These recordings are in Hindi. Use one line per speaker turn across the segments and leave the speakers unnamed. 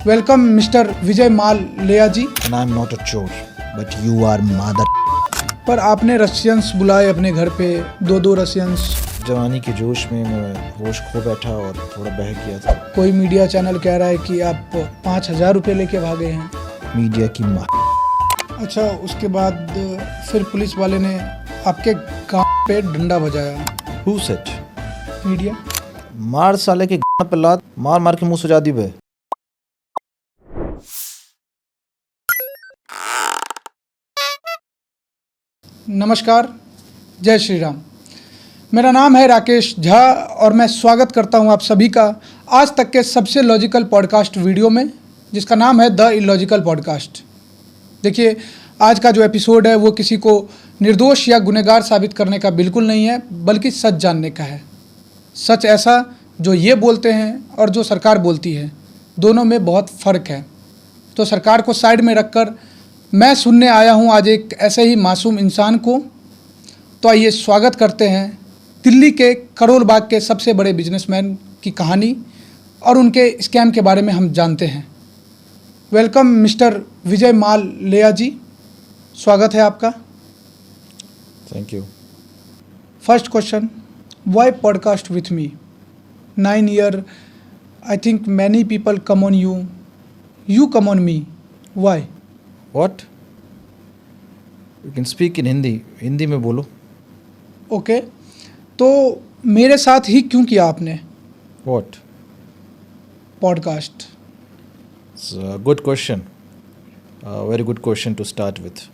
Welcome mister Vijay Mallya ji.
And I'm not a chore, but you are mother.
पर आपने रशियंस बुलाए अपने घर पे, दो रशियंस।
जवानी के जोश में मैं होश खो बैठा और थोड़ा बहक गया था।
कोई मीडिया चैनल कह रहा है कि आप 5,000 रुपये लेके भागे हैं।
मीडिया की माँ।
अच्छा, उसके बाद फिर पुलिस वाले ने आपके कान पे डंडा बजाया।
Who said?
मीडिया।
मार साले के गाना पे लात मार मार के मुंह सुजा दी बे।
नमस्कार, जय श्री राम। मेरा नाम है राकेश झा और मैं स्वागत करता हूं आप सभी का आज तक के सबसे लॉजिकल पॉडकास्ट वीडियो में, जिसका नाम है द इलॉजिकल पॉडकास्ट। देखिए, आज का जो एपिसोड है वो किसी को निर्दोष या गुनहगार साबित करने का बिल्कुल नहीं है, बल्कि सच जानने का है। सच ऐसा जो ये बोलते हैं और जो सरकार बोलती है, दोनों में बहुत फ़र्क है। तो सरकार को साइड में रखकर मैं सुनने आया हूँ आज एक ऐसे ही मासूम इंसान को। तो आइए स्वागत करते हैं दिल्ली के करोल बाग के सबसे बड़े बिजनेसमैन की कहानी और उनके स्कैम के बारे में हम जानते हैं। वेलकम मिस्टर विजय माल्या जी, स्वागत है आपका।
Thank you.
First question, Y podcast with me? 9 year, I think many people come on you, you come on me. Why?
What? You can speak in Hindi. Hindi में बोलो।
ओके, तो मेरे साथ ही क्यों किया आपने
What?
Podcast?
It's a good question. Very good question to start with.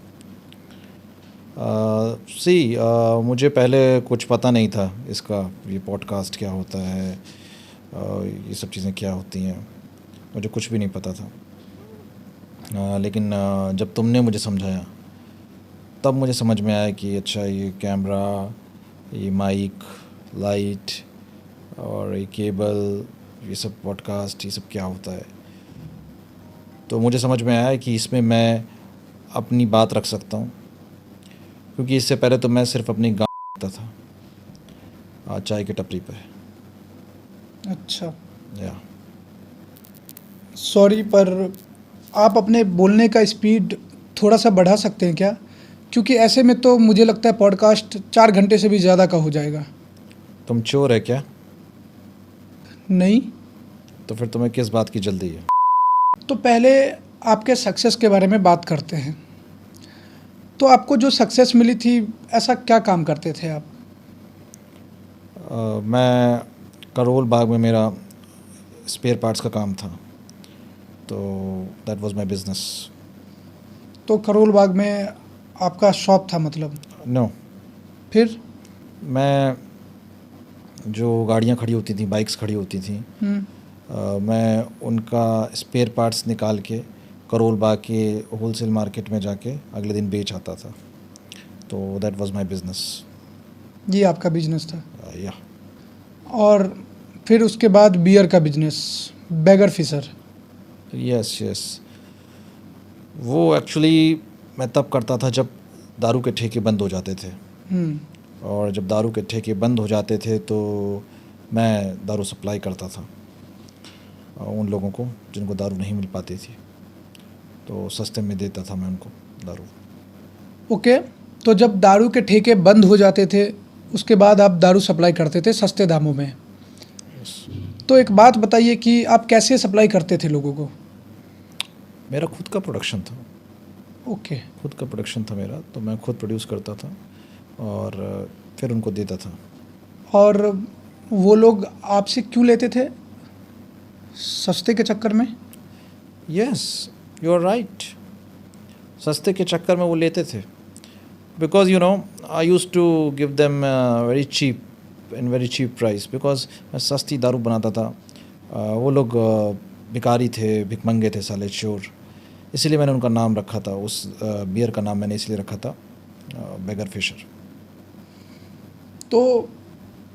मुझे पहले कुछ पता नहीं था इसका, ये पॉडकास्ट क्या होता है, ये सब चीज़ें क्या होती हैं, मुझे कुछ भी नहीं पता था। लेकिन जब तुमने मुझे समझाया तब मुझे समझ में आया कि अच्छा, ये कैमरा, ये माइक, लाइट और ये केबल, ये सब पॉडकास्ट, ये सब क्या होता है। तो मुझे समझ में आया कि इसमें मैं अपनी बात रख सकता हूँ, क्योंकि इससे पहले तो मैं सिर्फ अपनी गाँव रखता था चाय की टपरी पे।
अच्छा,
या
सॉरी, पर आप अपने बोलने का स्पीड थोड़ा सा बढ़ा सकते हैं क्या? क्योंकि ऐसे में तो मुझे लगता है पॉडकास्ट 4 घंटे से भी ज़्यादा का हो जाएगा।
तुम चोर है क्या?
नहीं।
तो फिर तुम्हें किस बात की जल्दी है?
तो पहले आपके सक्सेस के बारे में बात करते हैं। तो आपको जो सक्सेस मिली थी, ऐसा क्या काम करते थे आप?
मैं करोल बाग में मेरा स्पेयर पार्ट्स का काम था, तो दैट वाज माय बिजनेस।
तो करोल बाग में आपका शॉप था मतलब?
नो।
फिर?
मैं जो गाड़ियाँ खड़ी होती थी, बाइक्स खड़ी होती थी, मैं उनका स्पेयर पार्ट्स निकाल के करोल बाग के होलसेल मार्केट में जाके अगले दिन बेच आता था। तो दैट वाज माय बिजनेस।
ये आपका बिजनेस था?
या।
और फिर उसके बाद बियर का बिजनेस, बैगर फिशर।
यस। वो एक्चुअली मैं तब करता था जब दारू के ठेके बंद हो जाते थे। और जब दारू के ठेके बंद हो जाते थे तो मैं दारू सप्लाई करता था उन लोगों को जिनको दारू नहीं मिल पाती थी, तो सस्ते में देता था मैं उनको दारू।
ओके, तो जब दारू के ठेके बंद हो जाते थे उसके बाद आप दारू सप्लाई करते थे सस्ते दामों में। तो एक बात बताइए कि आप कैसे सप्लाई करते थे लोगों को?
मेरा खुद का प्रोडक्शन था।
ओके।
खुद का प्रोडक्शन था मेरा, तो मैं खुद प्रोड्यूस करता था और फिर उनको देता था।
और वो लोग आपसे क्यों लेते थे? सस्ते के चक्कर में?
Yes, you are right. सस्ते के चक्कर में वो लेते थे, because you know I used to give them very cheap in very cheap price, because मैं सस्ती दारू बनाता था। वो लोग भिखारी थे, भिखमंगे थे, साले चोर। इसीलिए मैंने उनका नाम रखा था, उस बियर का नाम मैंने इसलिए रखा था बैगर फिशर।
तो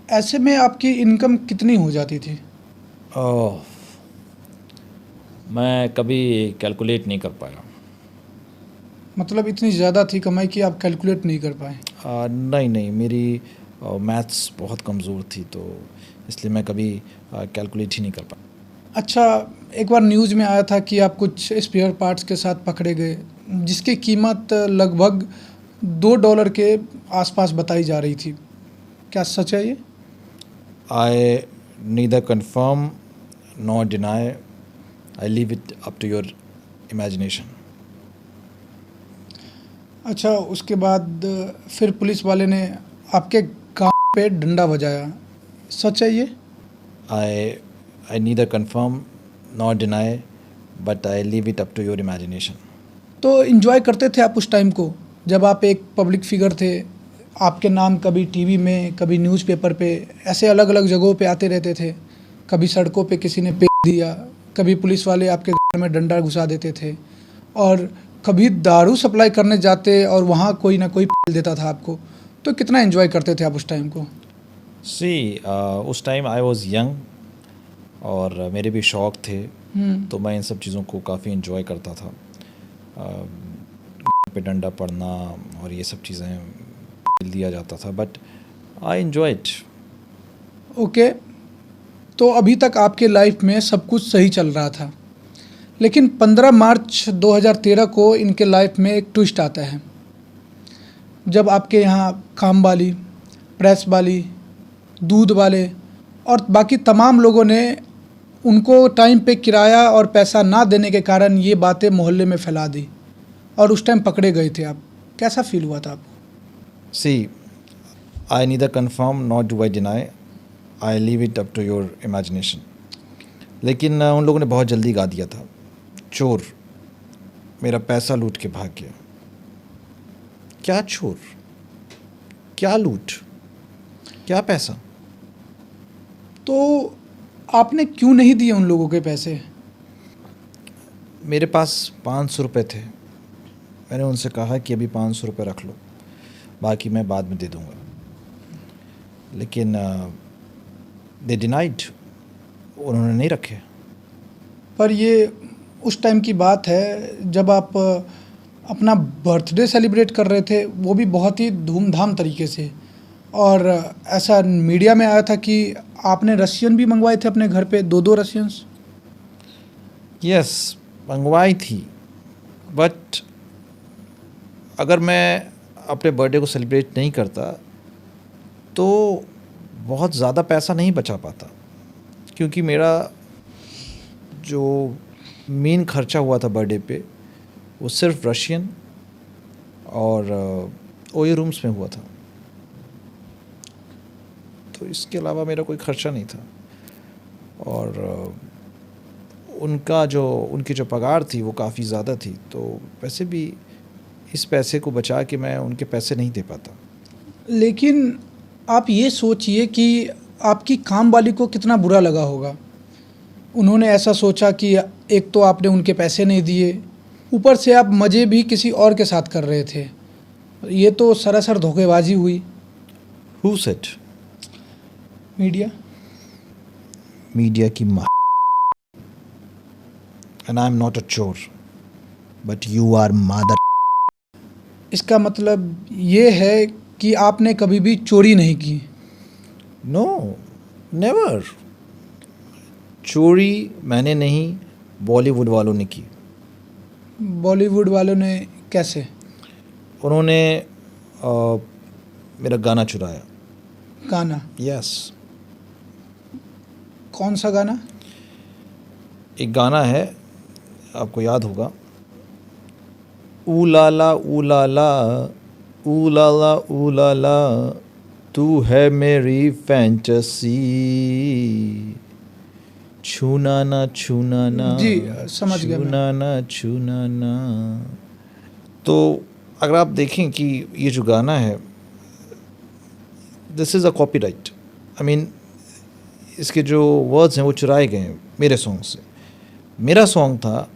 ऐसे में आपकी इनकम कितनी हो जाती थी?
मैं कभी कैलकुलेट नहीं कर पाया।
मतलब इतनी ज़्यादा थी कमाई कि आप कैलकुलेट नहीं कर पाए?
नहीं, मेरी मैथ्स बहुत कमज़ोर थी, तो इसलिए मैं कभी कैलकुलेट ही नहीं कर पाया।
अच्छा, एक बार न्यूज़ में आया था कि आप कुछ स्पेयर पार्ट्स के साथ पकड़े गए, जिसकी कीमत लगभग $2 के आसपास बताई जा रही थी। क्या सच है ये?
I neither confirm nor deny. I leave it up to your imagination.
अच्छा, उसके बाद फिर पुलिस वाले ने आपके कान पे डंडा बजाया, सच है ये?
I neither confirm nor deny, but I leave it up to your imagination.
तो एंजॉय करते थे आप उस टाइम को, जब आप एक पब्लिक फिगर थे, आपके नाम कभी टीवी में, कभी न्यूज़पेपर पे, ऐसे अलग अलग जगहों पे आते रहते थे। कभी सड़कों पे किसी ने पेल दिया, कभी पुलिस वाले आपके घर में डंडा घुसा देते थे, और कभी दारू सप्लाई करने जाते और वहाँ कोई ना कोई पेल देता था आपको। तो कितना एंजॉय करते थे आप उस टाइम को?
See, उस टाइम I was young और मेरे भी शौक़ थे, तो मैं इन सब चीज़ों को काफ़ी इन्जॉय करता था। पे डंडा पड़ना और ये सब चीज़ें दिया जाता था, but I enjoy it.
Okay, तो अभी तक आपके लाइफ में सब कुछ सही चल रहा था, लेकिन 15 मार्च 2013 को इनके लाइफ में एक ट्विस्ट आता है, जब आपके यहाँ काम वाली, प्रेस वाली, दूध वाले और बाकी तमाम लोगों ने उनको टाइम पे किराया और पैसा ना देने के कारण ये बातें मोहल्ले में फैला दी, और उस टाइम पकड़े गए थे आप। कैसा फील हुआ था आपको?
See, I neither confirm not do I deny, I leave it up to your imagination. लेकिन उन लोगों ने बहुत जल्दी गा दिया था, चोर मेरा पैसा लूट के भाग गया। क्या चोर? क्या लूट? क्या पैसा?
तो आपने क्यों नहीं दिए उन लोगों के पैसे?
मेरे पास 500 रुपये थे। मैंने उनसे कहा कि अभी 500 रुपये रख लो, बाकी मैं बाद में दे दूँगा। लेकिन दे डिनाइड, उन्होंने नहीं रखे।
पर ये उस टाइम की बात है जब आप अपना बर्थडे सेलिब्रेट कर रहे थे, वो भी बहुत ही धूमधाम तरीके से, और ऐसा मीडिया में आया था कि आपने रशियन भी मंगवाए थे अपने घर पे, 2-2 रशियंस।
यस, मंगवाई थी, बट अगर मैं अपने बर्थडे को सेलिब्रेट नहीं करता तो बहुत ज़्यादा पैसा नहीं बचा पाता, क्योंकि मेरा जो मेन खर्चा हुआ था बर्थडे पे वो सिर्फ रशियन और ओयो रूम्स में हुआ था, तो इसके अलावा मेरा कोई खर्चा नहीं था। और उनकी जो पगार थी वो काफ़ी ज़्यादा थी, तो वैसे भी इस पैसे को बचा के मैं उनके पैसे नहीं दे पाता।
लेकिन आप ये सोचिए कि आपकी काम वाली को कितना बुरा लगा होगा। उन्होंने ऐसा सोचा कि एक तो आपने उनके पैसे नहीं दिए, ऊपर से आप मज़े भी किसी और के साथ कर रहे थे। ये तो सरासर धोखेबाजी हुई।
Who said?
मीडिया।
मीडिया की माँ। And I am not a चोर, but you are mother।
इसका मतलब ये है कि आपने कभी भी चोरी नहीं की।
No, never। चोरी मैंने नहीं, बॉलीवुड वालों ने की।
बॉलीवुड वालों ने कैसे?
उन्होंने मेरा गाना चुराया।
गाना?
यस।
कौन सा गाना?
एक गाना है, आपको याद होगा, ऊ लाला ऊ लाला, ऊ लाला ऊ लाला, तू है मेरी फैंटेसी, छूना ना छूना ना।
जी, समझ गया मैं।
छूना ना छूना ना। तो अगर आप देखें कि ये जो गाना है, this is a copyright. I mean इसके जो वर्ड्स हैं वो चुराए गए हैं मेरे सॉन्ग से। मेरा सॉन्ग था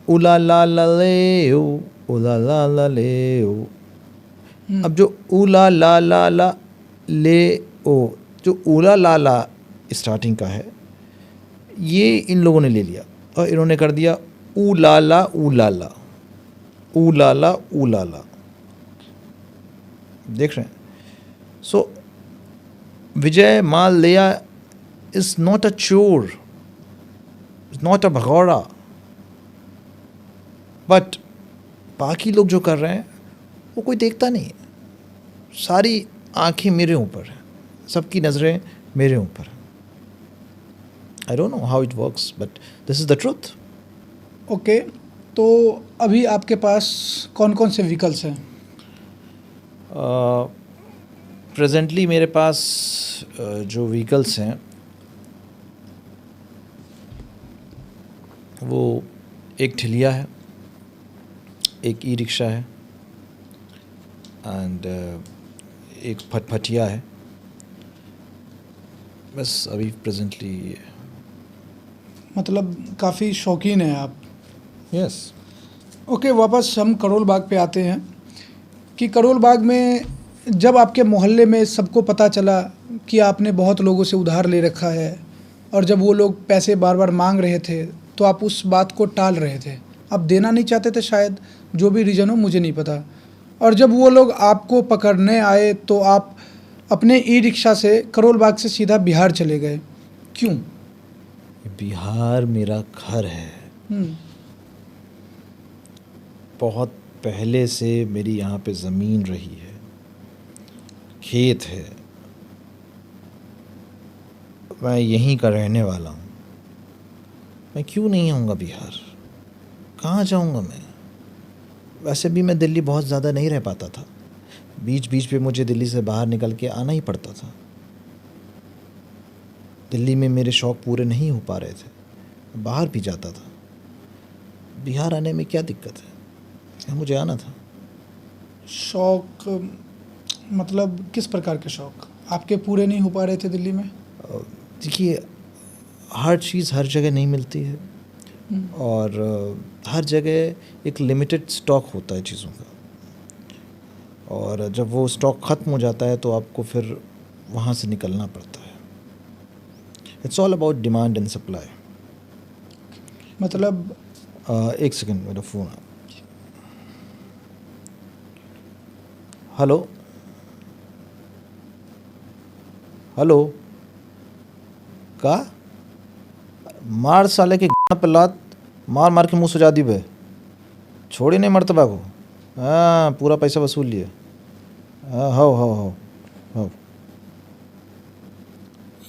उला ला ला ले ओ, उला ला ला ले ओ। अब जो उला ला ला ला ले ओ, जो उला ला ला स्टार्टिंग का है, ये इन लोगों ने ले लिया और इन्होंने कर दिया ऊ ला ला ऊ ला ला, ऊ ला ला ऊ ला ला। देख रहे हैं? सो Vijay Mallya is not a चोर, इट्स नॉट अ भगौड़ा। बट बाकी लोग जो कर रहे हैं वो कोई देखता नहीं है। सारी आंखें मेरे ऊपर हैं, सबकी नज़रें मेरे ऊपर हैं। I don't know how it works but this is the truth.
Okay, तो अभी आपके पास कौन कौन से व्हीकल्स हैं?
प्रेजेंटली मेरे पास जो व्हीकल्स हैं वो एक ठिलिया है, एक ई रिक्शा है एंड एक फटफटिया है। बस अभी प्रेजेंटली।
मतलब काफ़ी शौकीन हैं आप।
यस।
ओके, वापस हम करोल बाग पे आते हैं कि करोल बाग में जब आपके मोहल्ले में सबको पता चला कि आपने बहुत लोगों से उधार ले रखा है और जब वो लोग पैसे बार बार मांग रहे थे तो आप उस बात को टाल रहे थे, आप देना नहीं चाहते थे शायद, जो भी रीज़न हो मुझे नहीं पता। और जब वो लोग आपको पकड़ने आए तो आप अपने ई रिक्शा से करोल बाग से सीधा बिहार चले गए, क्यों?
बिहार मेरा घर है।
हम्म,
बहुत पहले से मेरी यहाँ पे ज़मीन रही है, खेत है, मैं यहीं का रहने वाला हूँ। मैं क्यों नहीं आऊँगा बिहार? कहाँ जाऊँगा मैं? वैसे भी मैं दिल्ली बहुत ज़्यादा नहीं रह पाता था, बीच बीच पे मुझे दिल्ली से बाहर निकल के आना ही पड़ता था। दिल्ली में मेरे शौक़ पूरे नहीं हो पा रहे थे, बाहर भी जाता था। बिहार आने में क्या दिक्कत है? मुझे आना था।
शौक मतलब किस प्रकार के शौक आपके पूरे नहीं हो पा रहे थे दिल्ली में?
देखिए, हर चीज़ हर जगह नहीं मिलती है और हर जगह एक लिमिटेड स्टॉक होता है चीज़ों का, और जब वो स्टॉक ख़त्म हो जाता है तो आपको फिर वहाँ से निकलना पड़ता है। It's all about demand and supply.
मतलब
एक सेकंड, मेरा फ़ोन आ। हेलो हेलो, का मार साले के पे लात मार मार के मुँह सजा दी बे, छोड़ी नहीं मर्तबा को। हाँ, पूरा पैसा वसूल लिए। हाँ, हो।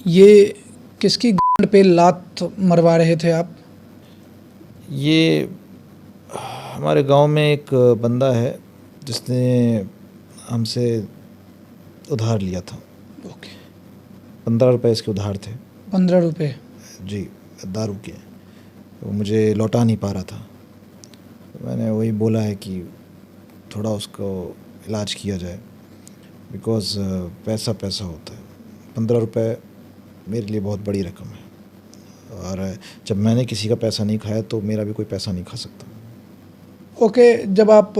ये किसकी गांड पे लात मरवा रहे थे आप?
ये हमारे गांव में एक बंदा है जिसने हमसे उधार लिया था।
ओके,
15 रुपये इसके उधार थे।
15 रुपये?
जी, दारू के। वो मुझे लौटा नहीं पा रहा था। मैंने वही बोला है कि थोड़ा उसको इलाज किया जाए, बिकॉज़ पैसा पैसा होता है। 15 रुपये मेरे लिए बहुत बड़ी रकम है, और जब मैंने किसी का पैसा नहीं खाया तो मेरा भी कोई पैसा नहीं खा सकता।
ओके, जब आप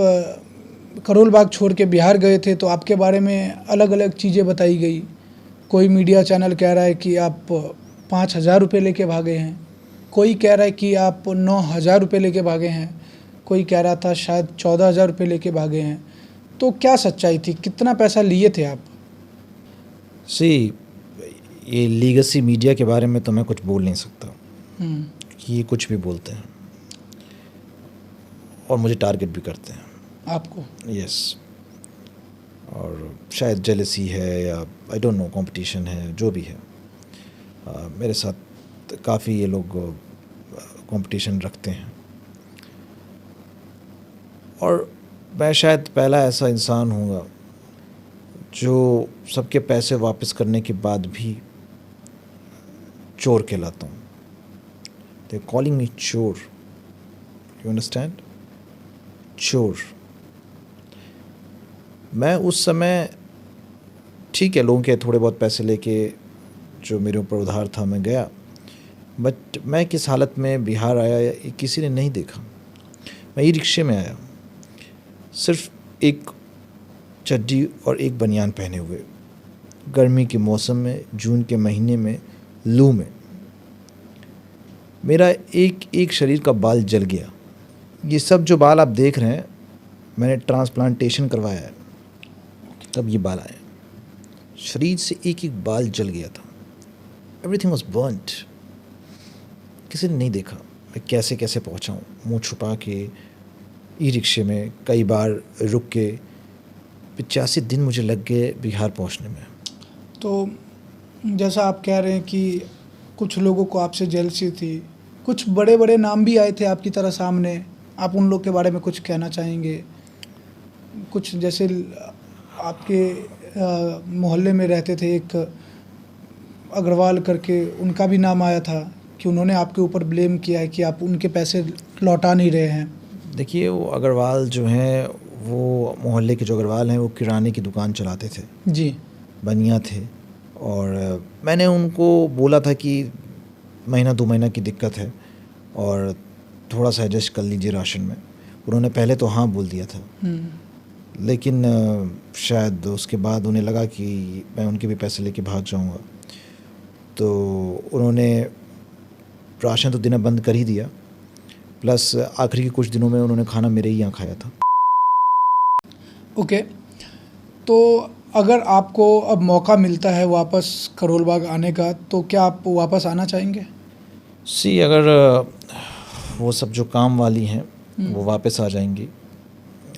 करोल बाग छोड़ के बिहार गए थे तो आपके बारे में अलग अलग चीज़ें बताई गई। कोई मीडिया चैनल कह रहा है कि आप 5,000 रुपये लेके भागे हैं, कोई कह रहा है कि आप 9,000 रुपये लेके भागे हैं, कोई कह रहा था शायद 14,000 रुपये लेके भागे हैं। तो क्या सच्चाई थी, कितना पैसा लिए थे आप?
ये लीगसी मीडिया के बारे में तो मैं कुछ बोल नहीं सकता
हम्म,
कि ये कुछ भी बोलते हैं और मुझे टारगेट भी करते हैं।
आपको?
यस, और शायद जेलसी है या आई डोंट नो, कंपटीशन है, जो भी है। मेरे साथ काफ़ी ये लोग कंपटीशन रखते हैं, और मैं शायद पहला ऐसा इंसान हूँगा जो सबके पैसे वापस करने के बाद भी चोर कहलाता हूँ। दे कॉलिंग मी चोर, यू अंडरस्टैंड? चोर। मैं उस समय ठीक है, लोगों के थोड़े बहुत पैसे लेके जो मेरे ऊपर उधार था मैं गया, बट मैं किस हालत में बिहार आया ये किसी ने नहीं देखा। मैं ई रिक्शे में आया, सिर्फ एक चड्डी और एक बनियान पहने हुए, गर्मी के मौसम में, जून के महीने में, लू में। मेरा एक एक शरीर का बाल जल गया। ये सब जो बाल आप देख रहे हैं, मैंने ट्रांसप्लांटेशन करवाया है, तब ये बाल आए। शरीर से एक एक बाल जल गया था। Everything was burned. किसी ने नहीं देखा मैं कैसे कैसे पहुंचा हूँ, मुँह छुपा के ई रिक्शे में कई बार रुक के 85 दिन मुझे लग गए बिहार पहुंचने में।
तो जैसा आप कह रहे हैं कि कुछ लोगों को आपसे जेलसी थी, कुछ बड़े बड़े नाम भी आए थे आपकी तरह सामने, आप उन लोग के बारे में कुछ कहना चाहेंगे? कुछ जैसे आपके मोहल्ले में रहते थे एक अग्रवाल करके, उनका भी नाम आया था कि उन्होंने आपके ऊपर ब्लेम किया है कि आप उनके पैसे लौटा नहीं रहे हैं।
देखिए वो अग्रवाल जो हैं, वो मोहल्ले के जो अग्रवाल हैं वो किराने की दुकान चलाते थे
जी।
बनिया थे, और मैंने उनको बोला था कि महीना 2 महीना की दिक्कत है और थोड़ा सा एडजस्ट कर लीजिए राशन में। उन्होंने पहले तो हाँ बोल दिया था, लेकिन शायद उसके बाद उन्हें लगा कि मैं उनके भी पैसे लेके भाग जाऊंगा, तो उन्होंने राशन तो देना बंद कर ही दिया, प्लस आखिरी के कुछ दिनों में उन्होंने खाना मेरे ही यहाँ खाया था।
ओके, तो अगर आपको अब मौका मिलता है वापस करोल बाग आने का, तो क्या आप वापस आना चाहेंगे?
अगर वो सब जो काम वाली हैं वो वापस आ जाएंगी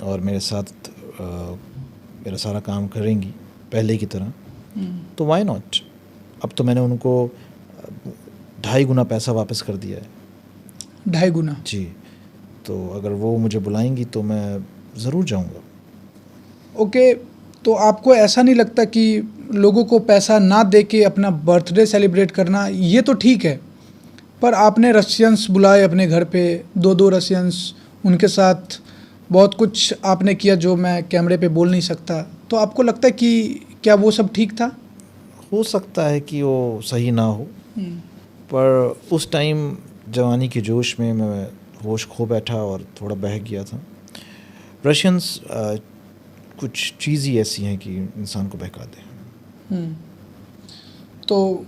और मेरे साथ मेरा सारा काम करेंगी पहले की तरह, तो वाई नॉट। अब तो मैंने उनको 2.5 गुना पैसा वापस कर दिया है।
2.5 गुना?
जी, तो अगर वो मुझे बुलाएंगी तो मैं ज़रूर जाऊंगा।
ओके, तो आपको ऐसा नहीं लगता कि लोगों को पैसा ना दे के अपना बर्थडे सेलिब्रेट करना ये तो ठीक है, पर आपने रशियंस बुलाए अपने घर पे, 2 रशियंस, उनके साथ बहुत कुछ आपने किया जो मैं कैमरे पे बोल नहीं सकता, तो आपको लगता है कि क्या वो सब ठीक था?
हो सकता है कि वो सही ना हो, पर उस टाइम जवानी के जोश में मैं होश खो बैठा और थोड़ा बह गया था। रशियंस कुछ चीज़ ही ऐसी हैं कि इंसान को बहका दें।
तो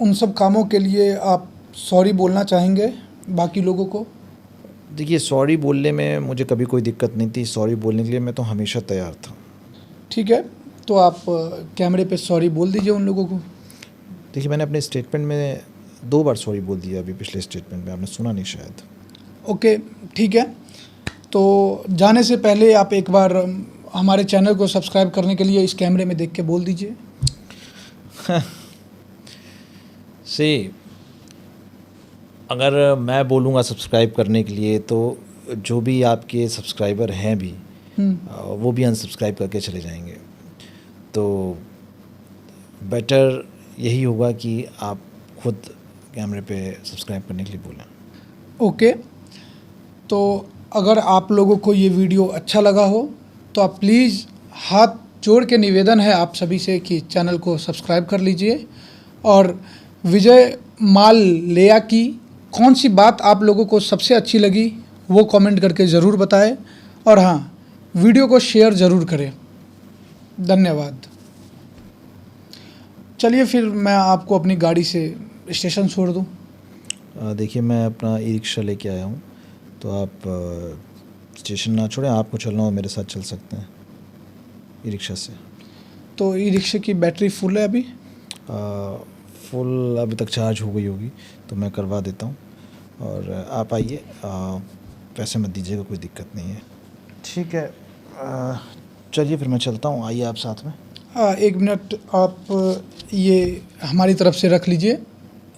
उन सब कामों के लिए आप सॉरी बोलना चाहेंगे बाकी लोगों को?
देखिए, सॉरी बोलने में मुझे कभी कोई दिक्कत नहीं थी, सॉरी बोलने के लिए मैं तो हमेशा तैयार था।
ठीक है, तो आप कैमरे पे सॉरी बोल दीजिए उन लोगों को।
देखिए, मैंने अपने स्टेटमेंट में 2 बार सॉरी बोल दिया, अभी पिछले स्टेटमेंट में आपने सुना नहीं शायद।
ओके, ठीक है, तो जाने से पहले आप एक बार हमारे चैनल को सब्सक्राइब करने के लिए इस कैमरे में देख के बोल दीजिए।
अगर मैं बोलूँगा सब्सक्राइब करने के लिए, तो जो भी आपके सब्सक्राइबर हैं भी वो भी अनसब्सक्राइब करके चले जाएंगे। तो बेटर यही होगा कि आप खुद कैमरे पे सब्सक्राइब करने के लिए बोलें।
ओके, तो अगर आप लोगों को ये वीडियो अच्छा लगा हो तो आप प्लीज़, हाथ जोड़ के निवेदन है आप सभी से कि चैनल को सब्सक्राइब कर लीजिए, और विजय माल्या की कौन सी बात आप लोगों को सबसे अच्छी लगी वो कमेंट करके ज़रूर बताएं, और हाँ, वीडियो को शेयर ज़रूर करें। धन्यवाद। चलिए फिर मैं आपको अपनी गाड़ी से स्टेशन छोड़ दूँ।
देखिए, मैं अपना ई रिक्शा लेके आया हूँ, तो आप स्टेशन ना छोड़ें, आपको चलना हो मेरे साथ चल सकते हैं ई रिक्शा से।
तो ई रिक्शे की बैटरी फुल है अभी?
फुल अभी तक चार्ज हो गई होगी, तो मैं करवा देता हूँ, और आप आइए, पैसे मत दीजिएगा, कोई दिक्कत नहीं है। ठीक है, चलिए फिर मैं चलता हूँ, आइए आप साथ में।
1 मिनट, आप ये हमारी तरफ से रख लीजिए।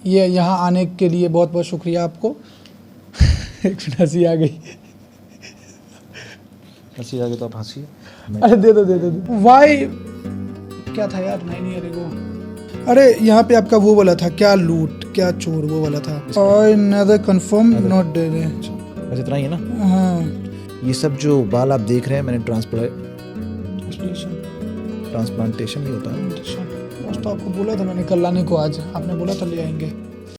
ये यहाँ आने के लिए बहुत बहुत शुक्रिया आपको। एक मिनट, हंसी आ गई।
हंसी आ गई तो आप हंसिए।
अरे दे दो। वाई क्या था यार? नहीं अरे वो, अरे यहाँ पे आपका वो वाला था, क्या लूट क्या चोर, वो वाला था। और नदर कंफर्म नॉट दे रहे।
बस इतना ही है ना?
हाँ,
ये सब जो बाल आप देख रहे हैं, मैंने ट्रांसप्लांटेशन ही होता है।
तो आपको बोला था मैंने कल लाने को, आज आपने बोला था ले आएंगे।